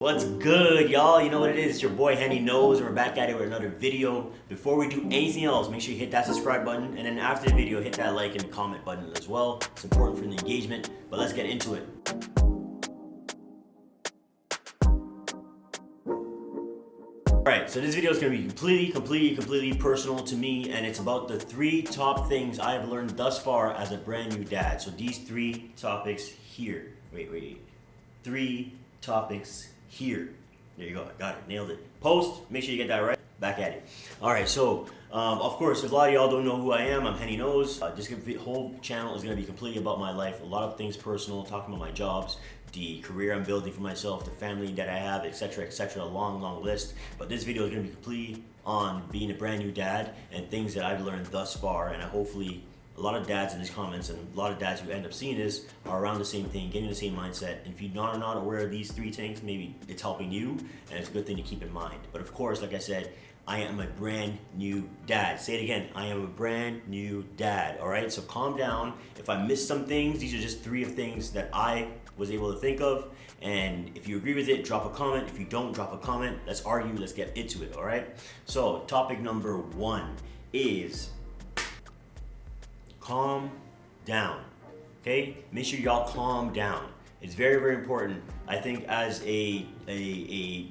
What's good, y'all? You know what it is? It's your boy Henny Knows, and we're back at it with another video. Before we do anything else, make sure you hit that subscribe button, and then after the video, hit that like and comment button as well. It's important for the engagement, but let's get into it. Alright, so this video is going to be completely personal to me, and it's about the 3 top things I have learned thus far as a brand new dad. So these 3 topics here. Wait. 3 topics here. There you go, I got it, nailed it. Post, make sure you get that right. Back at it. Alright, so of course, if a lot of y'all don't know who I am, I'm Henny Knows. This whole channel is going to be completely about my life. A lot of things personal, talking about my jobs, the career I'm building for myself, the family that I have, etc., etc., a long list. But this video is going to be completely on being a brand new dad and things that I've learned thus far, and hopefully a lot of dads in these comments and a lot of dads who end up seeing this are around the same thing, getting the same mindset. And if you're not aware of these 3 things, maybe it's helping you, and it's a good thing to keep in mind. But of course, like I said, I am a brand new dad. Say it again, I am a brand new dad, all right? So calm down. If I missed some things, these are just 3 of things that I was able to think of. And if you agree with it, drop a comment. If you don't, drop a comment. Let's argue, let's get into it, all right? So topic number 1 is calm down, okay? Make sure y'all calm down. It's very important. I think as a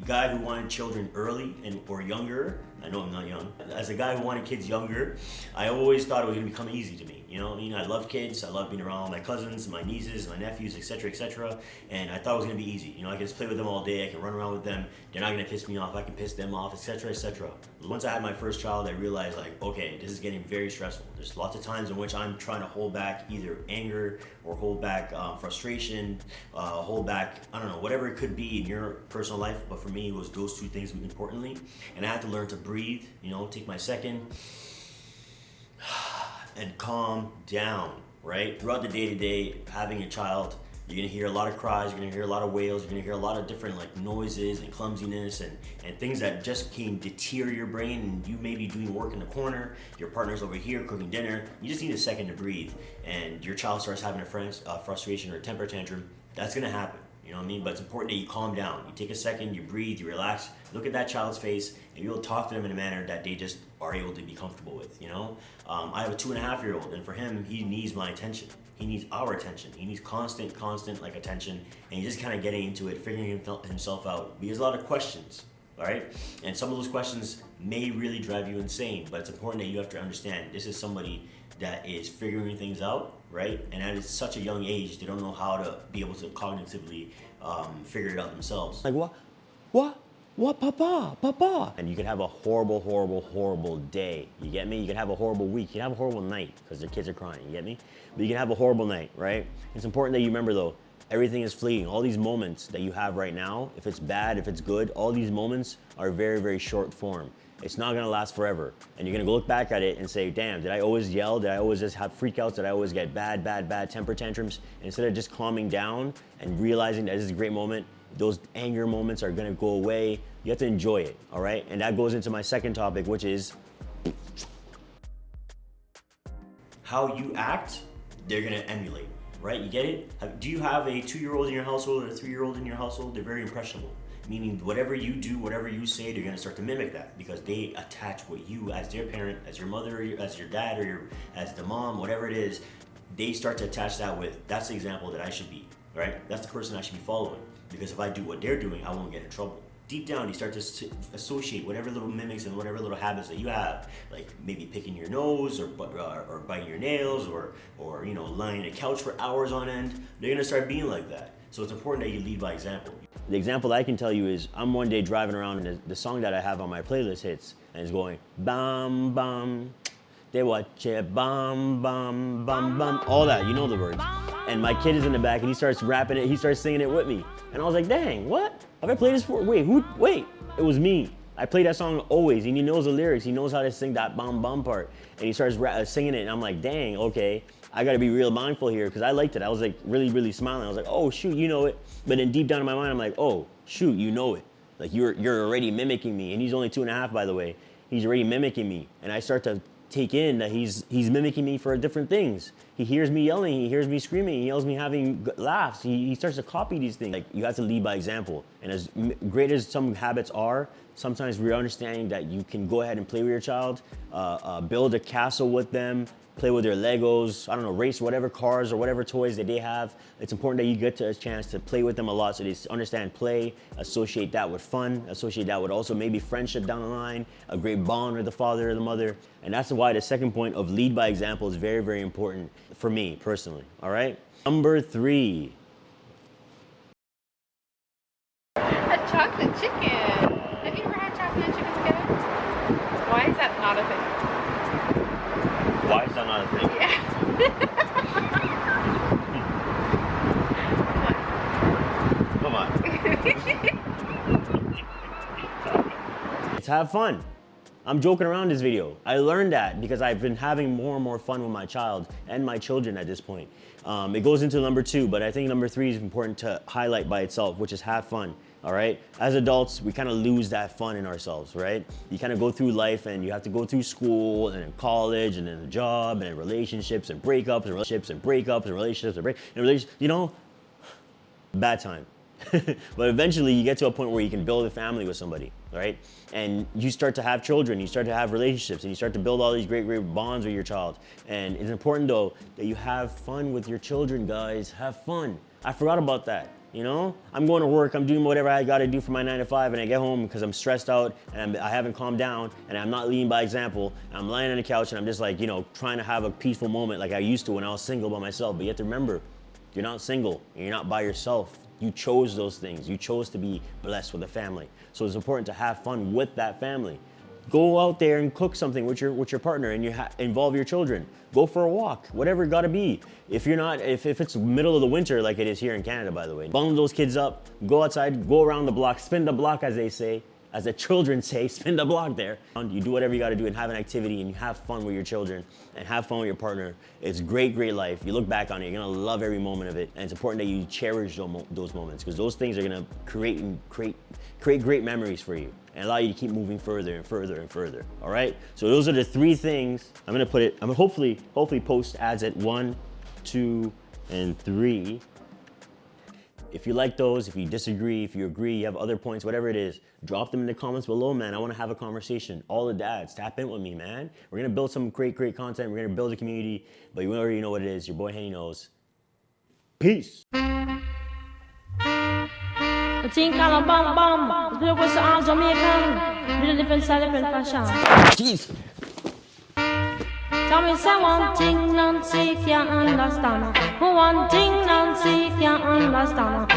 guy who wanted children early or younger, I know I'm not young, as a guy who wanted kids younger, I always thought it was gonna become easy to me. You know what I mean? I love kids, I love being around my cousins, my nieces, my nephews, etc., and I thought it was gonna be easy. You know, I can just play with them all day, I can run around with them, they're not gonna piss me off, I can piss them off, etc. Once I had my first child, I realized like, okay, this is getting very stressful. There's lots of times in which I'm trying to hold back either anger or hold back frustration, hold back, I don't know, whatever it could be in your personal life, but for me, it was those 2 things importantly, and I had to learn to breathe, you know, take my second, and calm down, right? Throughout the day-to-day, having a child, you're gonna hear a lot of cries, you're gonna hear a lot of wails, you're gonna hear a lot of different like noises and clumsiness and things that just can deter your brain, and you may be doing work in the corner, your partner's over here cooking dinner, you just need a second to breathe, and your child starts having a frustration or a temper tantrum. That's gonna happen. You know what I mean? But it's important that you calm down. You take a second, you breathe, you relax, look at that child's face, and you'll talk to them in a manner that they just are able to be comfortable with, you know? I have a 2.5-year-old, and for him, he needs my attention. He needs our attention. He needs constant like attention, and he's just kind of getting into it, figuring himself out. He has a lot of questions, all right? And some of those questions may really drive you insane, but it's important that you have to understand this is somebody that is figuring things out, right? And at such a young age, they don't know how to be able to cognitively figure it out themselves. Like, what, papa? And you can have a horrible day. You get me? You can have a horrible week. You can have a horrible night because their kids are crying. You get me? But you can have a horrible night, right? It's important that you remember though, everything is fleeting. All these moments that you have right now, if it's bad, if it's good, all these moments are very short form. It's not gonna last forever. And you're gonna look back at it and say, damn, did I always yell? Did I always just have freakouts? Did I always get bad temper tantrums? And instead of just calming down and realizing that this is a great moment, those anger moments are gonna go away. You have to enjoy it, all right? And that goes into my second topic, which is how you act, they're gonna emulate, right? You get it? Do you have a 2-year-old in your household or a 3-year-old in your household? They're very impressionable. Meaning whatever you do, whatever you say, they're gonna start to mimic that because they attach what you, as their parent, as your mother, as your dad, or as the mom, whatever it is, they start to attach that with, that's the example that I should be, right? That's the person I should be following. Because if I do what they're doing, I won't get in trouble. Deep down, you start to associate whatever little mimics and whatever little habits that you have, like maybe picking your nose or biting your nails or you know, lying on a couch for hours on end. They're gonna start being like that. So it's important that you lead by example. The example that I can tell you is I'm one day driving around and the song that I have on my playlist hits and it's going bam bam, they watch it bam bam bam bam, all that, you know the words. And my kid is in the back and he starts rapping it, he starts singing it with me. And I was like, dang, what? Have I played this before? Wait, it was me. I play that song always, and he knows the lyrics. He knows how to sing that bam bam part. And he starts singing it, and I'm like, dang, okay. I gotta be real mindful here, because I liked it. I was like really smiling. I was like, oh shoot, you know it. But then deep down in my mind, I'm like, oh shoot, you know it. Like you're already mimicking me. And he's only 2.5, by the way. He's already mimicking me. And I start to take in that he's mimicking me for different things. He hears me yelling, he hears me screaming, he hears me having laughs. He starts to copy these things. Like, you have to lead by example. And as great as some habits are, sometimes we're understanding that you can go ahead and play with your child, build a castle with them, play with their Legos, I don't know, race whatever cars or whatever toys that they have. It's important that you get a chance to play with them a lot so they understand play, associate that with fun, associate that with also maybe friendship down the line, a great bond with the father or the mother. And that's why the second point of lead by example is very, very important for me personally, all right? Number 3. A chocolate chicken. Have you ever had chocolate chicken together? Why is that not a thing? Why is that not a thing? Yeah. Come on. Let's have fun. I'm joking around this video. I learned that because I've been having more and more fun with my child and my children at this point. It goes into number 2, but I think number 3 is important to highlight by itself, which is have fun. All right. As adults, we kind of lose that fun in ourselves, right? You kind of go through life and you have to go through school and then college and then a job and then relationships and breakups and relationships and breakups and relationships and relationships, you know, bad time. But eventually you get to a point where you can build a family with somebody, right? And you start to have children, you start to have relationships, and you start to build all these great, great bonds with your child. And it's important though that you have fun with your children, guys. Have fun. I forgot about that. You know, I'm going to work, I'm doing whatever I got to do for my 9 to 5, and I get home because I'm stressed out and I haven't calmed down and I'm not leading by example. And I'm lying on the couch and I'm just like, you know, trying to have a peaceful moment like I used to when I was single by myself. But you have to remember, you're not single and you're not by yourself. You chose those things. You chose to be blessed with a family. So it's important to have fun with that family. Go out there and cook something with your partner and you involve your children. Go for a walk, whatever it gotta be. If it's middle of the winter like it is here in Canada, by the way, bundle those kids up, go outside, go around the block, spin the block as they say, as the children say, spin the block there. You do whatever you gotta do and have an activity and you have fun with your children and have fun with your partner. It's great, great life. You look back on it, you're gonna love every moment of it. And it's important that you cherish those moments because those things are gonna create great memories for you and allow you to keep moving further and further and further, all right? So those are the 3 things. I'm gonna hopefully post ads at 1, 2, and 3. If you like those, if you disagree, if you agree, you have other points, whatever it is, drop them in the comments below, man. I wanna have a conversation. All the dads, tap in with me, man. We're gonna build some great, great content. We're gonna build a community, but you already know what it is. Your boy Henny knows. Peace. The team kind of bomb bomb. The people are Jamaican. Really different style, different fashion. Jeez. Tell me say one thing Nancy can't understand. One thing Nancy can't understand.